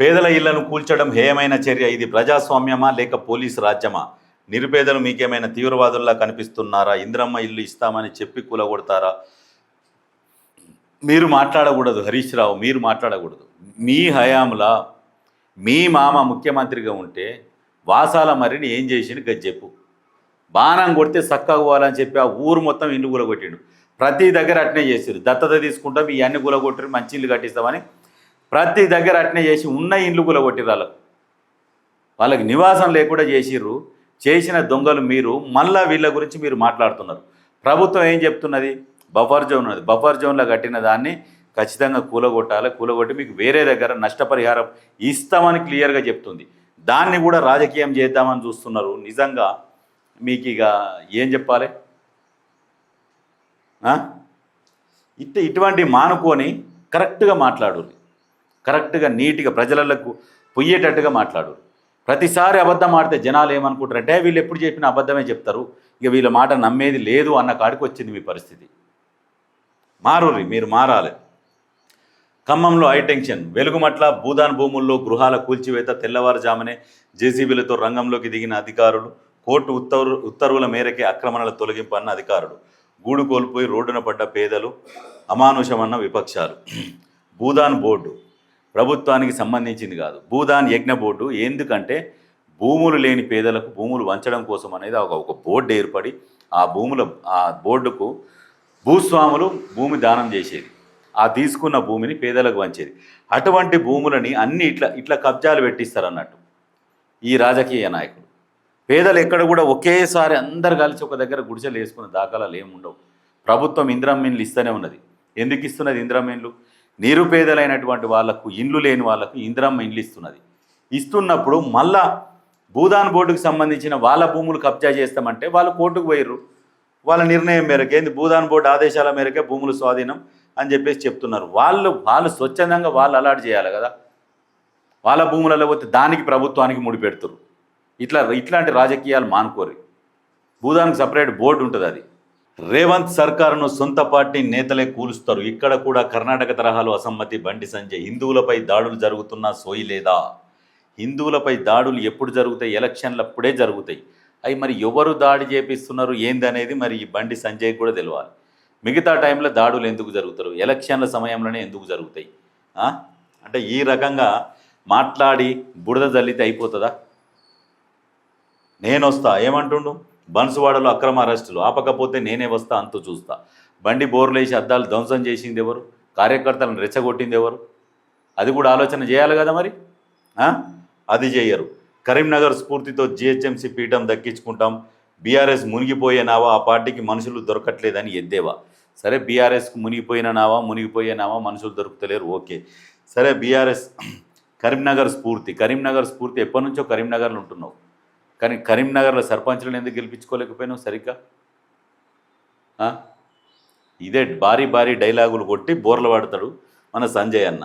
పేదల ఇళ్లను కూల్చడం హేయమైన చర్య. ఇది ప్రజాస్వామ్యమా లేక పోలీసు రాజ్యమా? నిరుపేదలు మీకేమైనా తీవ్రవాదుల్లా కనిపిస్తున్నారా? ఇంద్రమ్మ ఇల్లు ఇస్తామని చెప్పి కూలగొడతారా? మీరు మాట్లాడకూడదు హరీష్ రావు, మీరు మాట్లాడకూడదు. మీ హయాంలా మీ మామ ముఖ్యమంత్రిగా ఉంటే వాసాల మరిని ఏం చేసిండు గది చెప్పు. బాణం కొడితే చక్కగా పోవాలని చెప్పి ఆ ఊరు మొత్తం ఇల్లు కూలగొట్టిండు. ప్రతి దగ్గర అట్నే చేసారు. దత్తత తీసుకుంటాం, ఈ అన్ని కూలగొట్టారు, మంచి ఇల్లు కట్టిస్తామని ప్రతి దగ్గర అట్నే చేసి ఉన్న ఇల్లు కూలగొట్టిరు. వాళ్ళకి నివాసం లేకుండా చేసిర్రు. చేసిన దొంగలు మీరు. మళ్ళా వీళ్ళ గురించి మీరు మాట్లాడుతున్నారు. ప్రభుత్వం ఏం చెప్తున్నది? బఫర్ జోన్ ఉన్నది. బఫర్ జోన్లో కట్టిన దాన్ని ఖచ్చితంగా కూలగొట్టాలి. కూలగొట్టి మీకు వేరే దగ్గర నష్టపరిహారం ఇస్తామని క్లియర్గా చెప్తుంది. దాన్ని కూడా రాజకీయం చేద్దామని చూస్తున్నారు. నిజంగా మీకు ఇక ఏం చెప్పాలి? ఇటువంటి మానుకొని కరెక్ట్గా మాట్లాడు, కరెక్ట్గా నీట్గా ప్రజలకు పొయ్యేటట్టుగా మాట్లాడు. ప్రతిసారి అబద్ధం ఆడితే జనాలు ఏమనుకుంటారంటే వీళ్ళు ఎప్పుడు చెప్పిన అబద్ధమే చెప్తారు, ఇక వీళ్ళ మాట నమ్మేది లేదు అన్న కాడికి వచ్చింది మీ పరిస్థితి. మారుర్రి, మీరు మారాలి. ఖమ్మంలో హైటెన్షన్. వెలుగుమట్ల భూదాన్ భూముల్లో గృహాల కూల్చివేత. తెల్లవారుజామునే జేసీబీలతో రంగంలోకి దిగిన అధికారులు. కోర్టు ఉత్తర్వుల మేరకే ఆక్రమణల తొలగింపు అన్న అధికారులు. గూడు కోల్పోయి రోడ్డున పడ్డ పేదలు. అమానుషమన్న విపక్షాలు. భూదాన్ బోర్డు ప్రభుత్వానికి సంబంధించింది కాదు. భూదాన్ యజ్ఞ బోర్డు ఎందుకంటే భూములు లేని పేదలకు భూములు వంచడం కోసం అనేది ఒక బోర్డు ఏర్పడి ఆ బోర్డుకు భూస్వాములు భూమి దానం చేసేది. ఆ తీసుకున్న భూమిని పేదలకు వంచేది. అటువంటి భూములని అన్ని ఇట్లా కబ్జాలు పెట్టిస్తారు అన్నట్టు ఈ రాజకీయ నాయకులు. పేదలు ఎక్కడ కూడా ఒకేసారి అందరు కలిసి ఒక దగ్గర గుడిసెలు వేసుకున్న దాఖలాలు ఏముండవు. ప్రభుత్వం ఇందిరమ్మ ఇస్తూనే ఉన్నది. ఎందుకు ఇస్తున్నది ఇందిరమ్మ? నిరుపేదలైనటువంటి వాళ్లకు, ఇండ్లు లేని వాళ్లకు ఇందిరమ్మ ఇండ్లు ఇస్తున్నది. ఇస్తున్నప్పుడు మళ్ళా భూదాన్ బోర్డుకు సంబంధించిన వాళ్ళ భూములు కబ్జా చేస్తామంటే వాళ్ళు కోర్టుకు పోయిర్రు. వాళ్ళ నిర్ణయం మేరకే, భూదాన్ బోర్డు ఆదేశాల మేరకే భూములు స్వాధీనం అని చెప్పేసి చెప్తున్నారు. వాళ్ళు స్వచ్ఛందంగా వాళ్ళు అలాట్ చేయాలి కదా. వాళ్ళ భూములలో పోతే దానికి ప్రభుత్వానికి ముడిపెడుతురు. ఇట్లాంటి రాజకీయాలు మానుకోరు. భూదానికి సపరేట్ బోర్డు ఉంటుంది. అది రేవంత్ సర్కారును సొంత పార్టీ నేతలే కూలుస్తారు. ఇక్కడ కూడా కర్ణాటక తరహాలో అసమ్మతి. బండి సంజయ్. హిందువులపై దాడులు జరుగుతున్నా సోయి లేదా? హిందువులపై దాడులు ఎప్పుడు జరుగుతాయి? ఎలక్షన్లప్పుడే జరుగుతాయి. అవి మరి ఎవరు దాడి చేపిస్తున్నారు ఏందనేది మరి ఈ బండి సంజయ్ కూడా తెలియాలి. మిగతా టైంలో దాడులు ఎందుకు జరుగుతారు? ఎలక్షన్ల సమయంలోనే ఎందుకు జరుగుతాయి? అంటే ఈ రకంగా మాట్లాడి బురద జల్లితే అయిపోతుందా? నేను వస్తా ఏమంటుండు? బన్సువాడలో అక్రమ అరెస్టులు. ఆపకపోతే నేనే వస్తా, అంతు చూస్తా. బండి బోర్లేసి అద్దాలు ధ్వంసం చేసింది ఎవరు? కార్యకర్తలను రెచ్చగొట్టింది ఎవరు? అది కూడా ఆలోచన చేయాలి కదా మరి. అది చేయరు. కరీంనగర్ స్ఫూర్తితో జిహెచ్ఎంసీ పీఠం దక్కించుకుంటాం. బీఆర్ఎస్ మునిగిపోయే నావా, ఆ పార్టీకి మనుషులు దొరకట్లేదని ఎద్దేవా. సరే, బీఆర్ఎస్కు మునిగిపోయిన నావా మనుషులు దొరుకుతలేరు, ఓకే. సరే, బీఆర్ఎస్ కరీంనగర్ స్ఫూర్తి ఎప్పటి నుంచో కరీంనగర్లో ఉంటున్నావు, కానీ కరీంనగర్లో సర్పంచ్లను ఎందుకు గెలిపించుకోలేకపోయినావు సరిగ్గా? ఇదే భారీ డైలాగులు కొట్టి బోర్లు పడతాడు మన సంజయ్ అన్న.